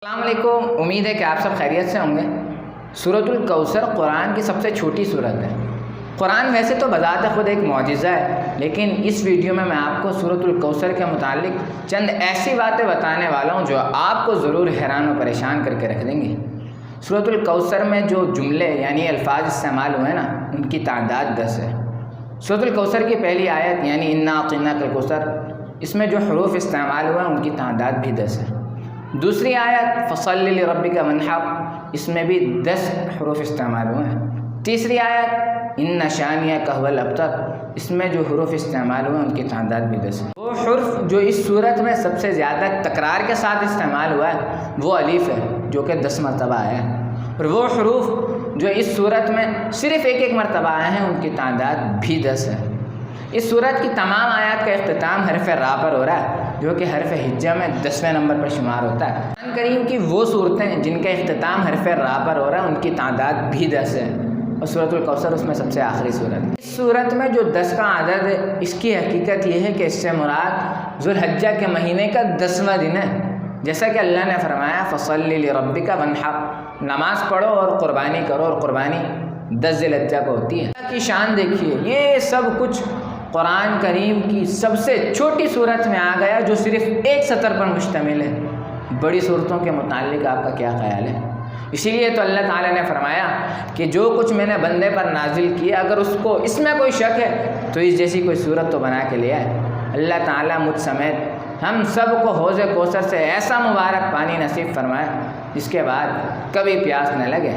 السلام علیکم، امید ہے کہ آپ سب خیریت سے ہوں گے۔ سورۃ الکوثر قرآن کی سب سے چھوٹی سورت ہے۔ قرآن ویسے تو بذات خود ایک معجزہ ہے، لیکن اس ویڈیو میں آپ کو سورۃ الکوثر کے متعلق چند ایسی باتیں بتانے والا ہوں جو آپ کو ضرور حیران و پریشان کر کے رکھ دیں گے۔ سورۃ الکوثر میں جو جملے یعنی الفاظ استعمال ہوئے نا، ان کی تعداد 10 ہے۔ سورۃ الکوثر کی پہلی آیت یعنی انا اعطیناک الکوثر، اس میں جو حروف استعمال ہوئے ہیں ان کی تعداد بھی 10 ہے۔ دوسری آیت فصلی لربک وانحر، اس میں بھی 10 حروف استعمال ہوئے ہیں۔ تیسری آیت ان شانئک هو الابتر، اس میں جو حروف استعمال ہوئے ہیں ان کی تعداد بھی 10 ہے۔ وہ حرف جو اس صورت میں سب سے زیادہ تکرار کے ساتھ استعمال ہوا ہے وہ الف ہے، جو کہ 10 مرتبہ آیا ہے، اور وہ حروف جو اس صورت میں صرف ایک مرتبہ آئے ہیں ان کی تعداد بھی 10 ہے۔ اس صورت کی تمام آیات کا اختتام حرف را پر ہو رہا ہے، جو کہ حرف ہجہ میں 10ویں نمبر پر شمار ہوتا ہے۔ قرآن کریم کی وہ صورتیں جن کا اختتام حرف را پر ہو رہا ہے ان کی تعداد بھی 10 ہے، اور سورۃ الکوثر اس میں سب سے آخری صورت ہے۔ اس صورت میں جو 10 کا عدد ہے، اس کی حقیقت یہ ہے کہ اس سے مراد ذوالحجہ کے مہینے کا 10واں دن ہے، جیسا کہ اللہ نے فرمایا فصلی لربک وانحر، نماز پڑھو اور قربانی کرو، اور قربانی 10 ذی الحجہ کو ہوتی ہے۔ اللہ کی شان دیکھیے، یہ سب کچھ قرآن کریم کی سب سے چھوٹی صورت میں آ گیا جو صرف ایک سطر پر مشتمل ہے۔ بڑی صورتوں کے متعلق آپ کا کیا خیال ہے؟ اسی لیے تو اللہ تعالیٰ نے فرمایا کہ جو کچھ میں نے بندے پر نازل کیا، اگر اس میں کوئی شک ہے تو اس جیسی کوئی صورت تو بنا کے لیا ہے۔ اللہ تعالیٰ مجھ سمیت ہم سب کو حوض کوثر سے ایسا مبارک پانی نصیب فرمائے جس کے بعد کبھی پیاس نہ لگے۔